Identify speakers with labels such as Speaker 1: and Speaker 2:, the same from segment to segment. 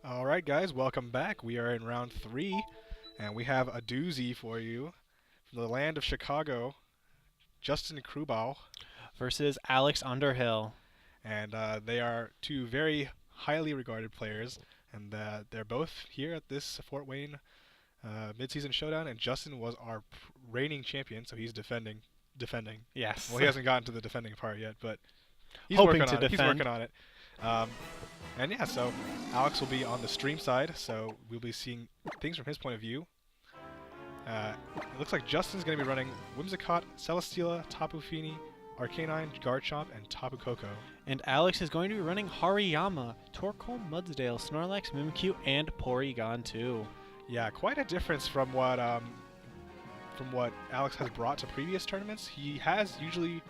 Speaker 1: All right, guys, welcome back. We are in round three, and we have a doozy for you from the land of Chicago, Justin Crubaugh,
Speaker 2: Versus Alex Underhill.
Speaker 1: and they are two very highly regarded players, and they're both here at this Fort Wayne midseason showdown. And Justin was our reigning champion, so he's defending. Defending.
Speaker 2: Yes.
Speaker 1: Well, he hasn't gotten to the defending part yet, but he's
Speaker 2: Hoping
Speaker 1: working
Speaker 2: to
Speaker 1: on it. He's
Speaker 2: defend.
Speaker 1: working on it. Um, and yeah, so Alex will be on the stream side, so we'll be seeing things from his point of view. It looks like Justin's going to be running Whimsicott, Celesteela, Tapu Fini, Arcanine, Garchomp, and Tapu Koko.
Speaker 2: And Alex is going to be running Hariyama, Torkoal, Mudsdale, Snorlax, Mimikyu, and Porygon 2.
Speaker 1: Yeah, quite a difference from what Alex has brought to previous tournaments. He has usually,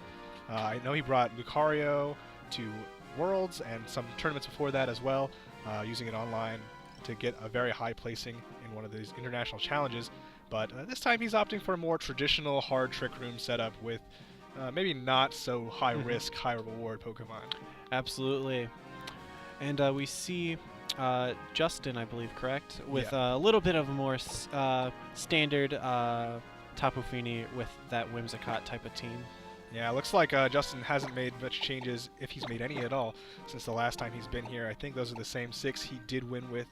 Speaker 1: I know he brought Lucario to Worlds and some tournaments before that as well, using it online to get a very high placing in one of these international challenges. But this time he's opting for a more traditional hard Trick Room setup with maybe not so high risk, high reward Pokemon.
Speaker 2: Absolutely. And we see Justin, I believe, correct? With
Speaker 1: Yeah.
Speaker 2: a little bit of a more standard Tapu Fini with that Whimsicott type of team.
Speaker 1: Yeah, it looks like Justin hasn't made much changes, if he's made any at all, since the last time he's been here. I think those are the same six he did win with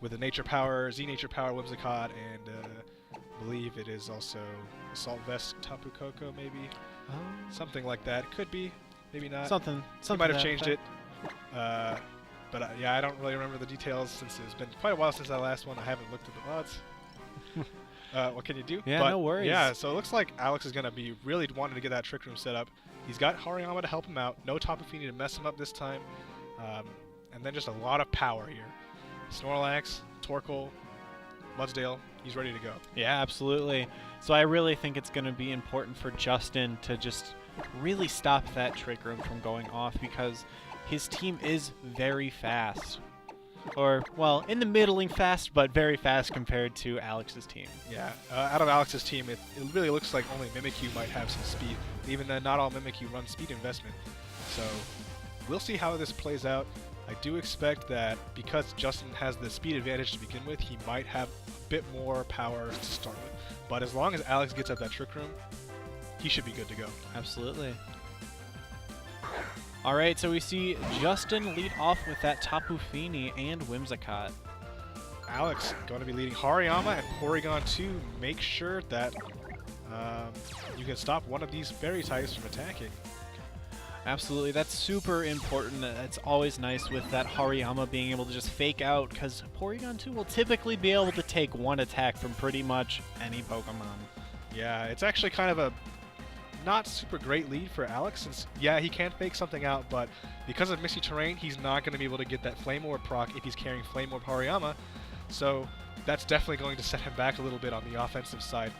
Speaker 1: the Nature Power, Z Nature Power Whimsicott, and I believe it is also Assault Vest Tapu Koko, maybe? Something like that. Could be, maybe not.
Speaker 2: Something.
Speaker 1: He might have changed it. But yeah, I don't really remember the details since it's been quite a while since that last one. I haven't looked at the odds. What can you do?
Speaker 2: Yeah,
Speaker 1: but
Speaker 2: no worries.
Speaker 1: Yeah, so it looks like Alex is going to be really wanting to get that Trick Room set up. He's got Hariyama to help him out. No Tapu Fini to mess him up this time. And then just a lot of power here. Snorlax, Torkoal, Mudsdale, he's ready to go.
Speaker 2: Yeah, absolutely. So I really think it's going to be important for Justin to just really stop that Trick Room from going off because his team is very fast. Or, well, in the middling fast, but very fast compared to Alex's team.
Speaker 1: Yeah, out of Alex's team, it really looks like only Mimikyu might have some speed. Even then, not all Mimikyu run speed investment. So we'll see how this plays out. I do expect that because Justin has the speed advantage to begin with, he might have a bit more power to start with. But as long as Alex gets up that Trick Room, he should be good to go.
Speaker 2: Absolutely. All right, so we see Justin lead off with that Tapu Fini and Whimsicott.
Speaker 1: Alex going to be leading Hariyama and Porygon 2. Make sure that you can stop one of these fairy types from attacking.
Speaker 2: Absolutely, that's super important. It's always nice with that Hariyama being able to just fake out, because Porygon 2 will typically be able to take one attack from pretty much any Pokemon.
Speaker 1: Yeah, it's actually kind of a not super great lead for Alex, since, yeah, he can fake something out, but because of Misty Terrain, he's not going to be able to get that Flame Orb proc if he's carrying Flame Orb Hariyama, so that's definitely going to set him back a little bit on the offensive side.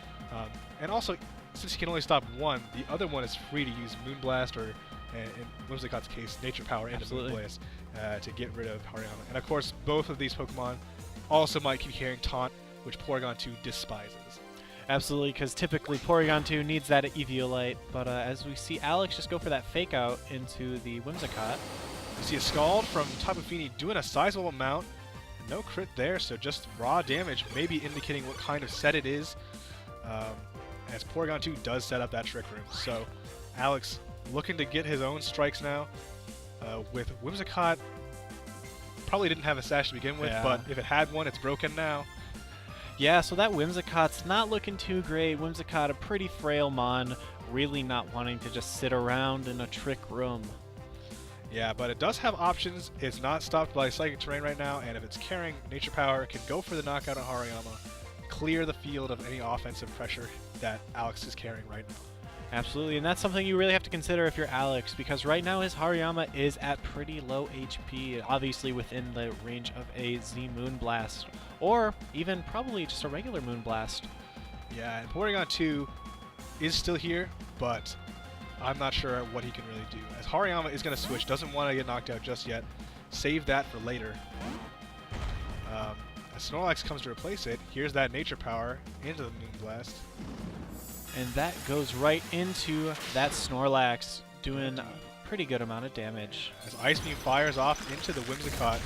Speaker 1: And also, since he can only stop one, the other one is free to use Moonblast or, in Whimsicott's case, Nature Power into
Speaker 2: Absolutely.
Speaker 1: Moonblast to get rid of Hariyama. And of course, both of these Pokemon also might keep carrying Taunt, which Porygon 2 despises.
Speaker 2: Absolutely, because typically Porygon 2 needs that Eviolite, but as we see Alex just go for that fake out into the Whimsicott.
Speaker 1: You see a Scald from Tapu Fini doing a sizable amount. No crit there, so just raw damage, maybe indicating what kind of set it is. As Porygon 2 does set up that Trick Room. So Alex looking to get his own strikes now. With Whimsicott, probably didn't have a sash to begin with,
Speaker 2: Yeah.
Speaker 1: but if it had one, it's broken now.
Speaker 2: Yeah, so that Whimsicott's not looking too great. Whimsicott, a pretty frail mon, really not wanting to just sit around in a Trick Room.
Speaker 1: Yeah, but it does have options. It's not stopped by Psychic Terrain right now, and if it's carrying Nature Power, it can go for the knockout on Hariyama, clear the field of any offensive pressure that Alex is carrying right now.
Speaker 2: Absolutely, and that's something you really have to consider if you're Alex, because right now his Hariyama is at pretty low HP, obviously within the range of a Z Moonblast, or even probably just a regular Moonblast.
Speaker 1: Yeah, and Porygon 2 is still here, but I'm not sure what he can really do. As Hariyama is going to switch, doesn't want to get knocked out just yet. Save that for later. As Snorlax comes to replace it, here's that Nature Power into the Moonblast.
Speaker 2: And that goes right into that Snorlax, doing a pretty good amount of damage.
Speaker 1: As Ice Beam fires off into the Whimsicott,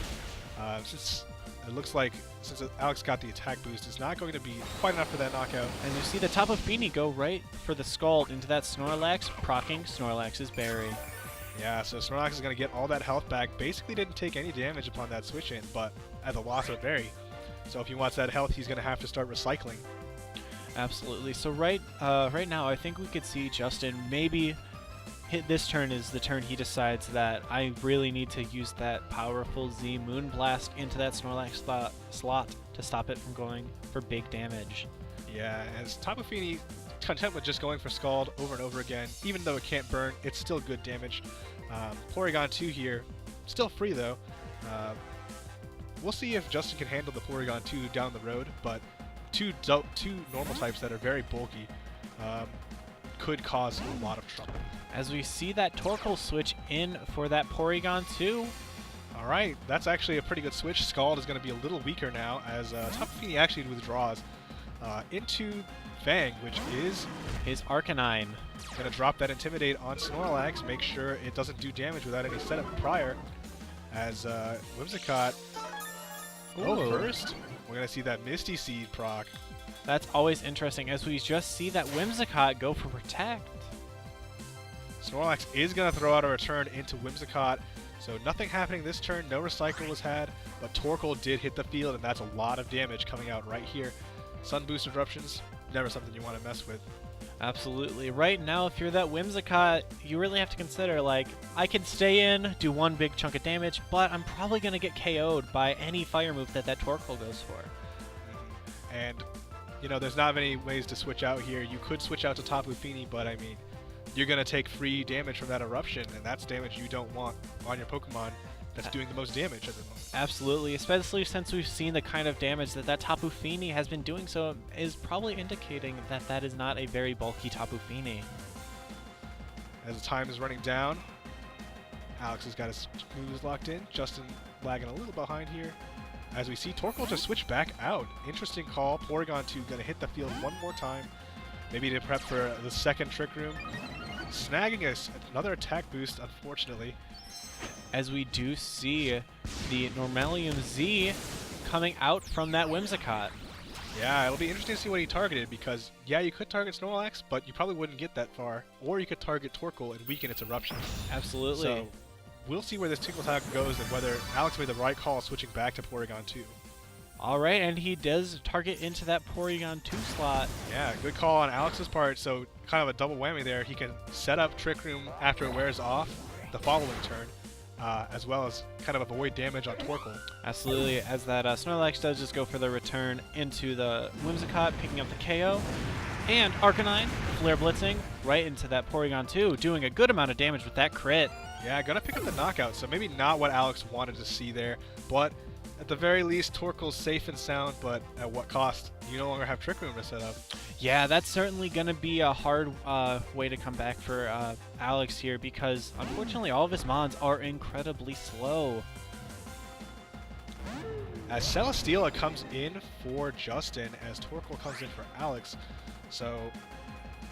Speaker 1: Since it looks like since Alex got the attack boost, it's not going to be quite enough for that knockout.
Speaker 2: And you see the Tapu Fini go right for the Scald into that Snorlax, proccing Snorlax's berry.
Speaker 1: Yeah, so Snorlax is going to get all that health back. Basically didn't take any damage upon that switch in, but at the loss of a berry. So if he wants that health, he's going to have to start recycling.
Speaker 2: Absolutely. So right now, I think we could see Justin maybe hit this turn is the turn he decides that I really need to use that powerful Z Moonblast into that Snorlax slot to stop it from going for big damage.
Speaker 1: Yeah, as Tapu Fini content with just going for Scald over and over again, even though it can't burn, it's still good damage. Porygon 2 here, still free though. We'll see if Justin can handle the Porygon 2 down the road, but two normal types that are very bulky could cause a lot of trouble.
Speaker 2: As we see that Torkoal switch in for that Porygon 2.
Speaker 1: All right, that's actually a pretty good switch. Scald is going to be a little weaker now as Tapu Fini actually withdraws into Fang, which is
Speaker 2: his Arcanine.
Speaker 1: Going to drop that Intimidate on Snorlax, make sure it doesn't do damage without any setup prior. As Whimsicott first, we're going to see that Misty Seed proc.
Speaker 2: That's always interesting as we just see that Whimsicott go for Protect.
Speaker 1: Snorlax is going to throw out a return into Whimsicott, so nothing happening this turn, no recycle was had, but Torkoal did hit the field, and that's a lot of damage coming out right here. Sun Boost Eruptions, never something you want to mess with.
Speaker 2: Absolutely. Right now, if you're that Whimsicott, you really have to consider, like, I can stay in, do one big chunk of damage, but I'm probably going to get KO'd by any fire move that Torkoal goes for.
Speaker 1: And, you know, there's not many ways to switch out here. You could switch out to Tapu Fini, but, I mean, you're going to take free damage from that eruption, and that's damage you don't want on your Pokemon that's doing the most damage at the moment.
Speaker 2: Absolutely, especially since we've seen the kind of damage that Tapu Fini has been doing, so is probably indicating that that is not a very bulky Tapu Fini.
Speaker 1: As the time is running down, Alex has got his moves locked in. Justin lagging a little behind here. As we see Torkoal just switch back out. Interesting call. Porygon 2 going to hit the field one more time. Maybe to prep for the second Trick Room. Snagging another attack boost, unfortunately.
Speaker 2: As we do see the Normalium Z coming out from that Whimsicott.
Speaker 1: Yeah, it'll be interesting to see what he targeted because, yeah, you could target Snorlax, but you probably wouldn't get that far. Or you could target Torkoal and weaken its eruption.
Speaker 2: Absolutely.
Speaker 1: So we'll see where this Tinkle Attack goes and whether Alex made the right call switching back to Porygon 2.
Speaker 2: All right, and he does target into that Porygon 2 slot.
Speaker 1: Yeah, good call on Alex's part. So kind of a double whammy there. He can set up Trick Room after it wears off the following turn, as well as kind of avoid damage on Torkoal.
Speaker 2: Absolutely, as that Snorlax does just go for the return into the Whimsicott, picking up the KO. And Arcanine, Flare Blitzing, right into that Porygon 2, doing a good amount of damage with that crit.
Speaker 1: Yeah, gonna pick up the knockout, so maybe not what Alex wanted to see there, but at the very least, Torkoal's safe and sound, but at what cost? You no longer have Trick Room to set up.
Speaker 2: Yeah, that's certainly going to be a hard way to come back for Alex here because, unfortunately, all of his mons are incredibly slow.
Speaker 1: As Celesteela comes in for Justin, as Torkoal comes in for Alex. So,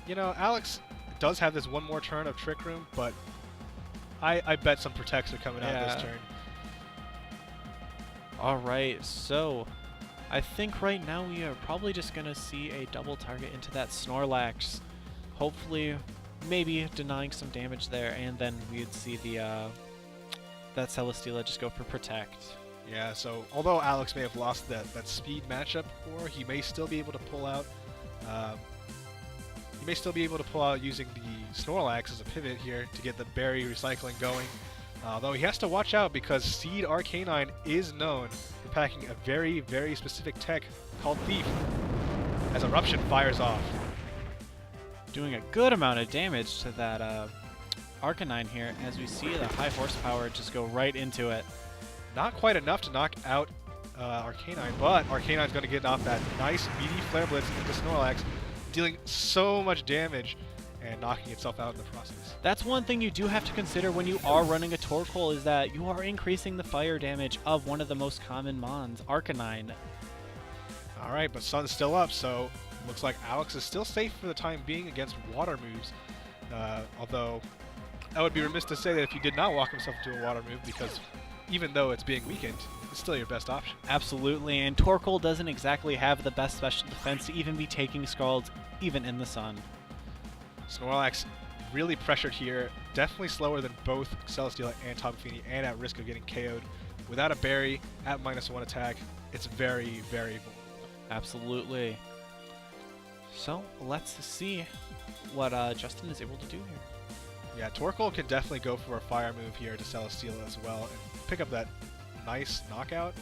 Speaker 1: you know, Alex does have this one more turn of Trick Room, but I bet some Protects are coming out this turn.
Speaker 2: All right, so I think right now we are probably just going to see a double target into that Snorlax. Hopefully, maybe denying some damage there, and then we'd see the that Celesteela just go for Protect.
Speaker 1: Yeah, so although Alex may have lost that speed matchup, or he may still be able to pull out using the Snorlax as a pivot here to get the berry recycling going. Though he has to watch out because Seed Arcanine is known for packing a very, very specific tech called Thief as Eruption fires off.
Speaker 2: Doing a good amount of damage to that Arcanine here as we see the high horsepower just go right into it.
Speaker 1: Not quite enough to knock out Arcanine, but Arcanine's going to get off that nice meaty Flare Blitz into Snorlax, dealing so much damage and knocking itself out in the process.
Speaker 2: That's one thing you do have to consider when you are running a Torkoal is that you are increasing the fire damage of one of the most common mons, Arcanine.
Speaker 1: All right, but Sun's still up, so looks like Alex is still safe for the time being against water moves. Although I would be remiss to say that if he did not walk himself into a water move because even though it's being weakened, it's still your best option.
Speaker 2: Absolutely, and Torkoal doesn't exactly have the best special defense to even be taking Scalds even in the sun.
Speaker 1: Snorlax really pressured here, definitely slower than both Celesteela and Tapu Fini, and at risk of getting KO'd. Without a berry, at -1 attack, it's very, very vulnerable.
Speaker 2: Absolutely. So let's see what Justin is able to do here.
Speaker 1: Yeah, Torkoal can definitely go for a fire move here to Celesteela as well and pick up that nice knockout,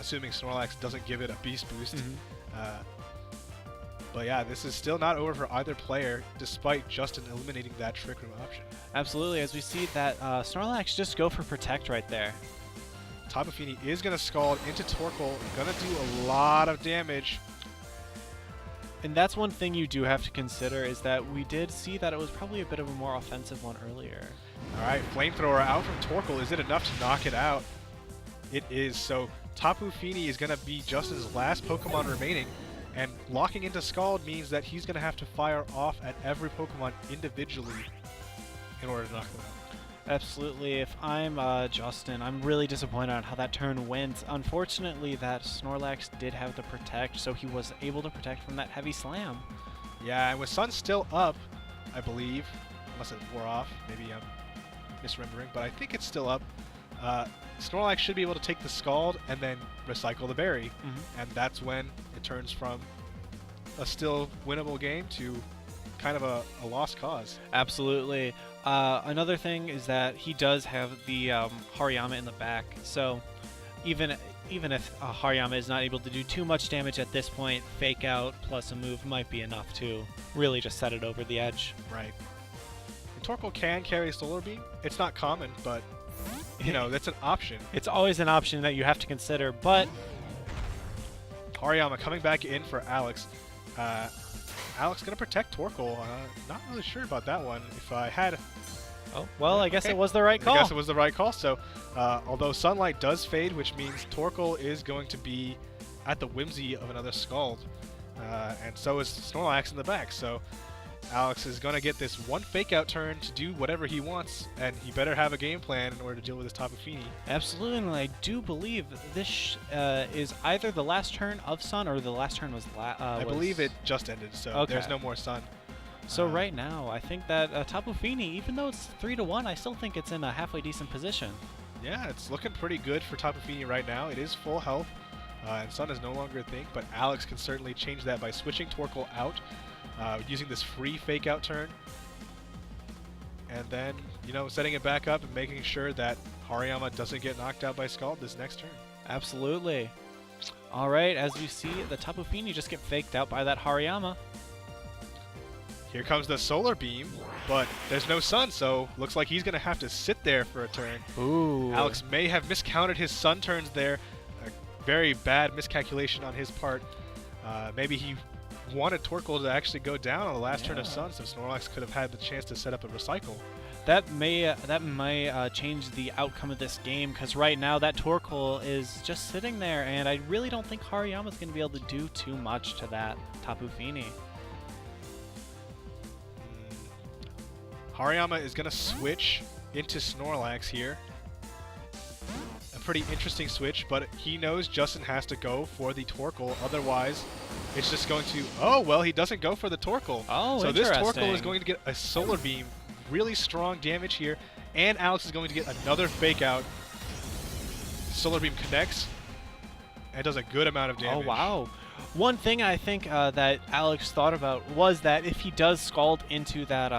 Speaker 1: assuming Snorlax doesn't give it a beast boost. But yeah, this is still not over for either player, despite Justin eliminating that Trick Room option.
Speaker 2: Absolutely, as we see that Snorlax just go for Protect right there.
Speaker 1: Tapu Fini is going to Scald into Torkoal, going to do a lot of damage.
Speaker 2: And that's one thing you do have to consider, is that we did see that it was probably a bit of a more offensive one earlier.
Speaker 1: Alright, Flamethrower out from Torkoal. Is it enough to knock it out? It is. So Tapu Fini is going to be Justin's last Pokemon remaining. And locking into Scald means that he's going to have to fire off at every Pokemon individually in order to knock them out.
Speaker 2: Absolutely. If I'm Justin, I'm really disappointed on how that turn went. Unfortunately, that Snorlax did have the Protect, so he was able to protect from that heavy slam.
Speaker 1: Yeah, and with Sun still up, I believe, unless it wore off, maybe I'm misremembering, but I think it's still up. Snorlax should be able to take the Scald and then recycle the berry, and that's when it turns from a still winnable game to kind of a lost cause.
Speaker 2: Absolutely. Another thing is that he does have the Hariyama in the back, so even if Hariyama is not able to do too much damage at this point, Fake Out plus a move might be enough to really just set it over the edge.
Speaker 1: Right. And Torkoal can carry Solar Beam. It's not common, but you know, that's an option.
Speaker 2: It's always an option that you have to consider, but
Speaker 1: Hariyama coming back in for Alex. Alex going to protect Torkoal. Not really sure about that one. If I had...
Speaker 2: Oh, well, I guess it was the right call.
Speaker 1: I guess it was the right call. So, although Sunlight does fade, which means Torkoal is going to be at the whimsy of another Scald. And so is Snorlax in the back. So, Alex is going to get this one Fake-Out turn to do whatever he wants, and he better have a game plan in order to deal with his Tapu Fini.
Speaker 2: Absolutely, and I do believe this is either the last turn of Sun or the last turn was...
Speaker 1: I believe it just ended, so there's no more Sun.
Speaker 2: So right now, I think that Tapu Fini, even though it's 3-1, I still think it's in a halfway decent position.
Speaker 1: Yeah, it's looking pretty good for Tapu Fini right now. It is full health, and Sun is no longer a thing, but Alex can certainly change that by switching Torkoal out, using this free Fake-Out turn, and then, you know, setting it back up and making sure that Hariyama doesn't get knocked out by Scald this next turn.
Speaker 2: Absolutely. All right, as you see, the Tapu Fini just get faked out by that Hariyama.
Speaker 1: Here comes the Solar Beam, but there's no Sun, so looks like he's going to have to sit there for a turn.
Speaker 2: Ooh.
Speaker 1: Alex may have miscounted his Sun turns there. A very bad miscalculation on his part. Maybe he wanted Torkoal to actually go down on the last turn of Sun, so Snorlax could have had the chance to set up a recycle.
Speaker 2: That may change the outcome of this game, because right now that Torkoal is just sitting there, and I really don't think Hariyama's going to be able to do too much to that Tapu Fini.
Speaker 1: Hariyama is going to switch into Snorlax here. A pretty interesting switch, but he knows Justin has to go for the Torkoal, otherwise it's just going to... Oh, well, he doesn't go for the Torkoal.
Speaker 2: Oh,
Speaker 1: so this Torkoal is going to get a Solar Beam, really strong damage here, and Alex is going to get another Fake Out. Solar Beam connects and does a good amount of damage.
Speaker 2: Oh, wow. One thing I think that Alex thought about was that if he does Scald into that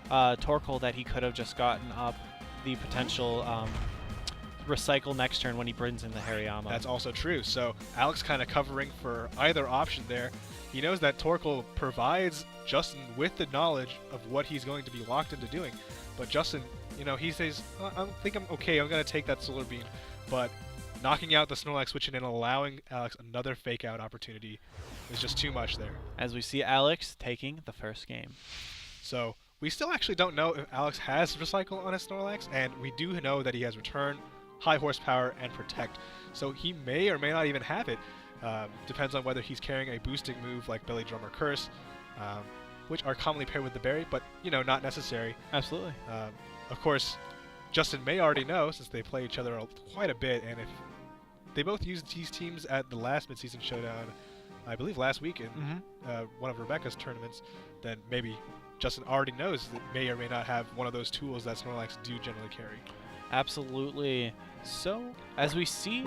Speaker 2: Torkoal, that he could have just gotten up the potential recycle next turn when he brings in the Hariyama.
Speaker 1: That's also true. So Alex kind of covering for either option there. He knows that Torkoal provides Justin with the knowledge of what he's going to be locked into doing. But Justin, you know, he says, I think I'm okay, I'm going to take that Solar Beam. But knocking out the Snorlax switch and allowing Alex another Fake Out opportunity is just too much there.
Speaker 2: As we see Alex taking the first game.
Speaker 1: So we still actually don't know if Alex has Recycle on his Snorlax, and we do know that he has Return, High Horsepower, and Protect. So he may or may not even have it. Depends on whether he's carrying a boosting move like Belly Drum or Curse, which are commonly paired with the berry, but, you know, not necessary.
Speaker 2: Absolutely.
Speaker 1: Of course, Justin may already know since they play each other quite a bit, and if they both used these teams at the last midseason showdown, I believe last week in one of Rebecca's tournaments, then maybe Justin already knows that may or may not have one of those tools that Snorlax do generally carry.
Speaker 2: Absolutely. So, as we see,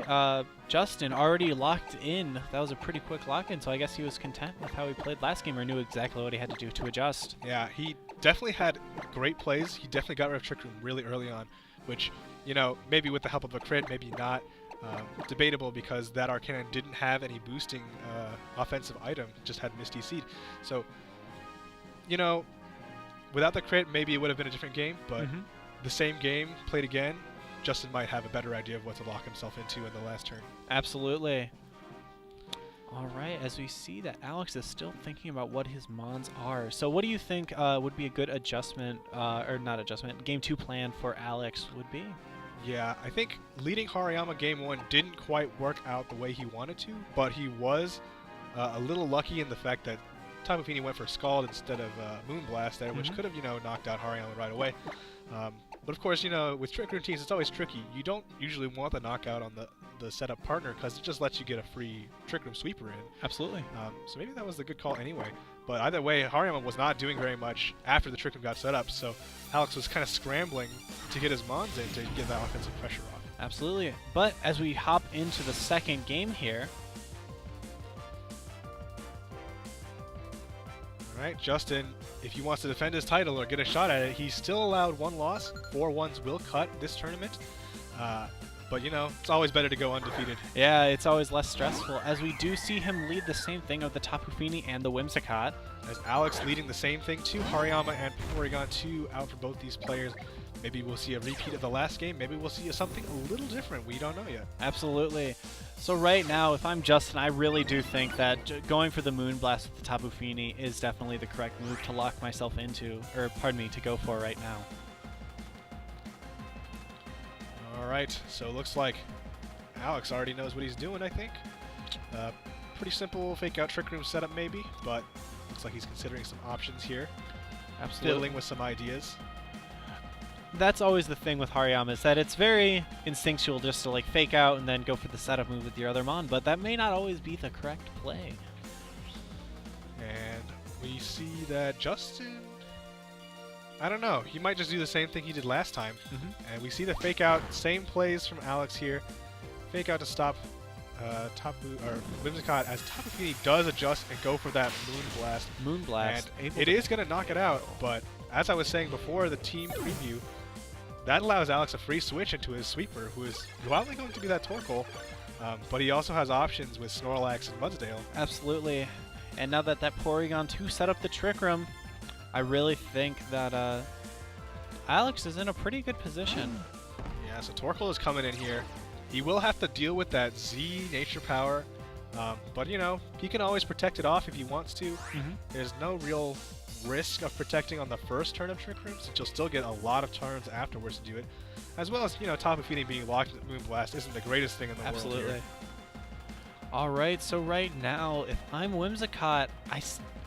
Speaker 2: Justin already locked in. That was a pretty quick lock-in, so I guess he was content with how he played last game or knew exactly what he had to do to adjust.
Speaker 1: Yeah, he definitely had great plays. He definitely got rid of Trick Room really early on, which, you know, maybe with the help of a crit, maybe not. Debatable because that Arcanine didn't have any boosting offensive item, just had Misty Seed. So, you know, without the crit, maybe it would have been a different game, but the same game played again, Justin might have a better idea of what to lock himself into in the last turn.
Speaker 2: Absolutely. All right, as we see that Alex is still thinking about what his mons are. So what do you think would be a good adjustment, or not adjustment, game 2 plan for Alex would be?
Speaker 1: Yeah, I think leading Hariyama game 1 didn't quite work out the way he wanted to, but he was a little lucky in the fact that Tapu Fini went for Scald instead of Moonblast there, which could have, you know, knocked out Hariyama right away. But of course, you know, with Trick Room teams, it's always tricky. You don't usually want the knockout on the setup partner because it just lets you get a free Trick Room sweeper in.
Speaker 2: Absolutely.
Speaker 1: So maybe that was the good call anyway. But either way, Hariyama was not doing very much after the Trick Room got set up, so Alex was kind of scrambling to get his mons in to get that offensive pressure off.
Speaker 2: Absolutely. But as we hop into the second game here,
Speaker 1: Alright, Justin, if he wants to defend his title or get a shot at it, he's still allowed 1 loss. 4 ones will cut this tournament. But, you know, it's always better to go undefeated.
Speaker 2: yeah, it's always less stressful, as we do see him lead the same thing of the Tapu Fini and the Whimsicott.
Speaker 1: As Alex leading the same thing too, Hariyama and Porygon 2 out for both these players. Maybe we'll see a repeat of the last game. Maybe we'll see something a little different. We don't know yet.
Speaker 2: Absolutely. So right now, if I'm Justin, I really do think that going for the Moonblast with the Tapu Fini is definitely the correct move to lock myself into, or pardon me, to go for right now.
Speaker 1: Alright, so it looks like Alex already knows what he's doing, I think. Pretty simple fake out Trick Room setup maybe, but looks like he's considering some options here.
Speaker 2: Absolutely.
Speaker 1: Fiddling with some ideas.
Speaker 2: That's always the thing with Hariyama, is that it's very instinctual just to like fake out and then go for the setup move with your other mon, but that may not always be the correct play.
Speaker 1: And we see that Justin, I don't know, he might just do the same thing he did last time. And we see the fake out, same plays from Alex here. Fake out to stop Whimsicott as Tapu Fini does adjust and go for that Moonblast.
Speaker 2: Moonblast.
Speaker 1: And it is going to knock it out, but as I was saying before the team preview, that allows Alex a free switch into his sweeper, who is probably going to be that Torkoal, but he also has options with Snorlax and Mudsdale.
Speaker 2: Absolutely. And now that Porygon 2 set up the Trick Room, I really think that Alex is in a pretty good position.
Speaker 1: Yeah, so Torkoal is coming in here. He will have to deal with that Z Nature Power, but you know, he can always protect it off if he wants to. There's no real risk of protecting on the first turn of Trick Room, since you'll still get a lot of turns afterwards to do it. As well as, you know, Tapu Fini being locked at Moonblast isn't the greatest thing in the world.
Speaker 2: Absolutely. Alright, so right now, if I'm Whimsicott,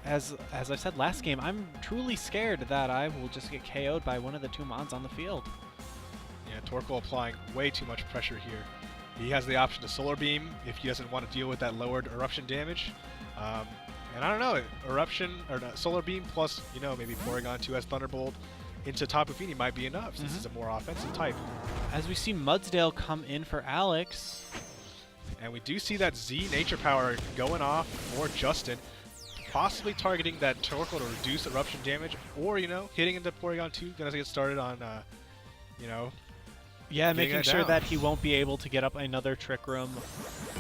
Speaker 2: as I said last game, I'm truly scared that I will just get KO'd by one of the 2 mons on the field.
Speaker 1: Yeah, Torkoal applying way too much pressure here. He has the option to Solar Beam if he doesn't want to deal with that lowered Eruption damage. And I don't know, Eruption or Solar Beam plus, you know, maybe Porygon 2 has Thunderbolt into Tapu Fini might be enough since it's a more offensive type.
Speaker 2: As we see Mudsdale come in for Alex.
Speaker 1: And we do see that Z Nature Power going off for Justin, possibly targeting that Torkoal to reduce Eruption damage, or, you know, hitting into Porygon 2, gonna get started on, you know,
Speaker 2: yeah, making sure that he won't be able to get up another Trick Room.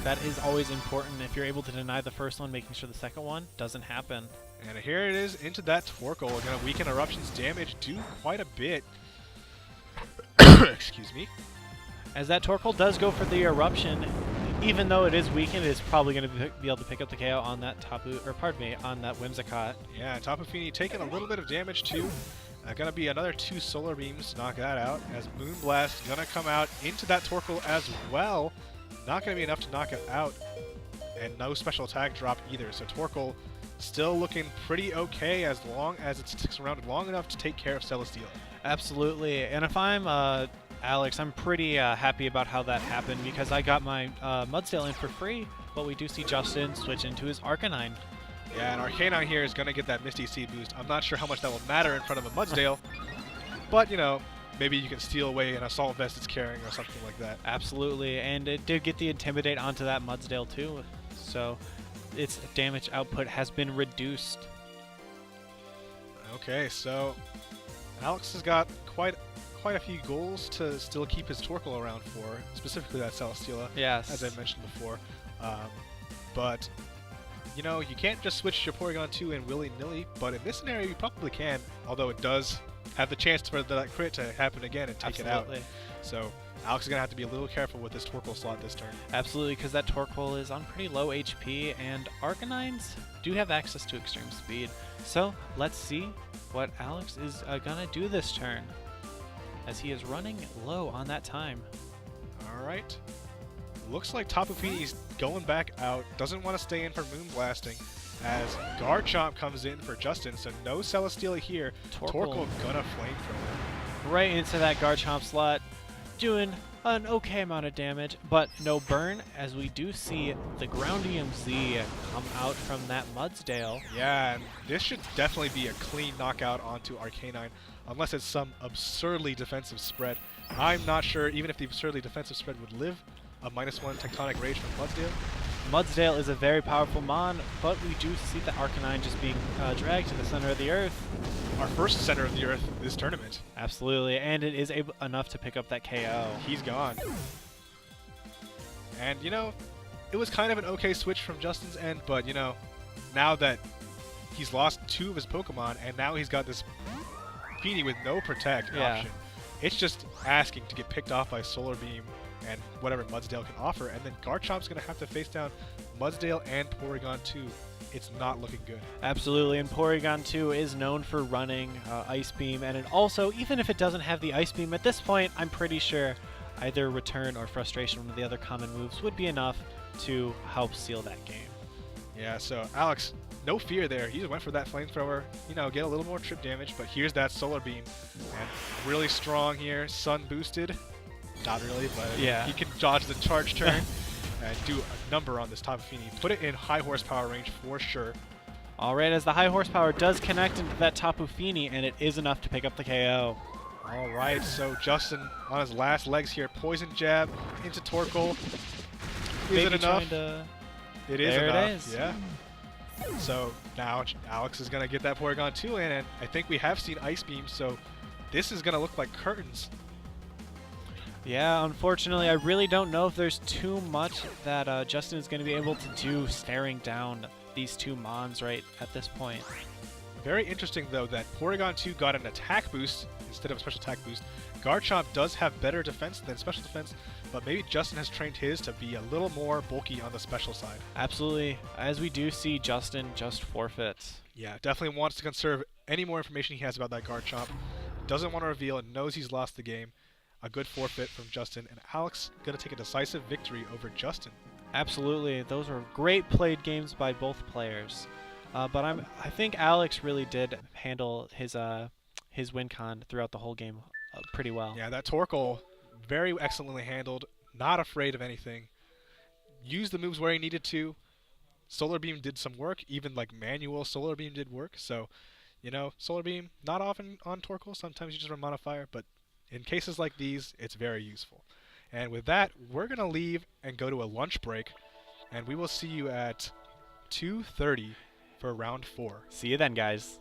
Speaker 2: That is always important. If you're able to deny the first one, making sure the second one doesn't happen.
Speaker 1: And here it is into that Torkoal. We're going to weaken Eruption's damage, do quite a bit. Excuse me.
Speaker 2: As that Torkoal does go for the Eruption, even though it is weakened, it's probably going to be able to pick up the KO on that on that Whimsicott.
Speaker 1: Yeah, Tapu Fini taking a little bit of damage too. Gonna be another 2 Solar Beams to knock that out, as Moonblast gonna come out into that Torkoal as well. Not gonna be enough to knock it out, and no special attack drop either. So Torkoal still looking pretty okay as long as it sticks around long enough to take care of Celesteela.
Speaker 2: Absolutely, and if I'm Alex, I'm pretty happy about how that happened because I got my Mudsdale in for free, but we do see Justin switch into his Arcanine.
Speaker 1: Yeah, and Arcanine here is going to get that Misty Seed boost. I'm not sure how much that will matter in front of a Mudsdale, but, you know, maybe you can steal away an Assault Vest it's carrying or something like that.
Speaker 2: Absolutely, and it did get the Intimidate onto that Mudsdale too, so its damage output has been reduced.
Speaker 1: Okay, so Alex has got quite a few goals to still keep his Torkoal around for, specifically that Celesteela,
Speaker 2: Yes.
Speaker 1: as I mentioned before. But, you know, you can't just switch your Porygon 2 in willy-nilly, but in this scenario you probably can, although it does have the chance for that crit to happen again and take
Speaker 2: Absolutely.
Speaker 1: it out. So Alex is going to have to be a little careful with this Torkoal slot this turn.
Speaker 2: Absolutely, because that Torkoal is on pretty low HP, and Arcanines do have access to extreme speed. So let's see what Alex is gonna do this turn, as he is running low on that time.
Speaker 1: Alright. Looks like Tapu Fini's going back out, doesn't want to stay in for Moonblasting, as Garchomp comes in for Justin, so no Celesteela here. Torkoal gonna Flamethrower.
Speaker 2: Right into that Garchomp slot, doing an okay amount of damage, but no burn, as we do see the Groundium Z come out from that Mudsdale.
Speaker 1: Yeah, and this should definitely be a clean knockout onto Arcanine, unless it's some absurdly defensive spread. I'm not sure even if the absurdly defensive spread would live a -1 Tectonic Rage from Mudsdale.
Speaker 2: Mudsdale is a very powerful mon, but we do see the Arcanine just being dragged to the center of the earth.
Speaker 1: Our first center of the earth this tournament.
Speaker 2: Absolutely, and it is enough to pick up that KO.
Speaker 1: He's gone. And, you know, it was kind of an okay switch from Justin's end, but, you know, now that he's lost 2 of his Pokemon, and now he's got this Fini with no Protect option, it's just asking to get picked off by Solar Beam and whatever Mudsdale can offer, and then Garchomp's going to have to face down Mudsdale and Porygon 2. It's not looking good.
Speaker 2: Absolutely, and Porygon 2 is known for running Ice Beam, and it also, even if it doesn't have the Ice Beam, at this point, I'm pretty sure either Return or Frustration, one of the other common moves, would be enough to help seal that game.
Speaker 1: Yeah, so Alex, no fear there. He just went for that Flamethrower, you know, get a little more trip damage, but here's that Solar Beam. And really strong here, Sun boosted. Not really, but
Speaker 2: yeah,
Speaker 1: he can dodge the charge turn and do a number on this Tapu Fini. Put it in high horsepower range for sure.
Speaker 2: Alright, as the high horsepower does connect into that Tapu Fini, and it is enough to pick up the KO.
Speaker 1: Alright, so Justin on his last legs here. Poison Jab into Torkoal. Is it enough? It is
Speaker 2: there
Speaker 1: enough.
Speaker 2: It is.
Speaker 1: Yeah. So now Alex is going to get that Porygon 2 in, and I think we have seen Ice Beam, so this is going to look like curtains.
Speaker 2: Yeah, unfortunately, I really don't know if there's too much that Justin is going to be able to do staring down these two Mons right at this point.
Speaker 1: Very interesting, though, that Porygon 2 got an attack boost instead of a special attack boost. Garchomp does have better defense than special defense, but maybe Justin has trained his to be a little more bulky on the special side.
Speaker 2: Absolutely. As we do see, Justin just forfeits.
Speaker 1: Yeah, definitely wants to conserve any more information he has about that Garchomp. Doesn't want to reveal and knows he's lost the game. A good forfeit from Justin, and Alex going to take a decisive victory over Justin.
Speaker 2: Absolutely. Those were great played games by both players. But I think Alex really did handle his win con throughout the whole game pretty well.
Speaker 1: Yeah, that Torkoal, very excellently handled, not afraid of anything. Used the moves where he needed to. Solar Beam did some work, even like manual Solar Beam did work. So, you know, Solar Beam, not often on Torkoal. Sometimes you just run Monofire, but in cases like these, it's very useful. And with that, we're going to leave and go to a lunch break, and we will see you at 2:30 for round 4.
Speaker 2: See you then, guys.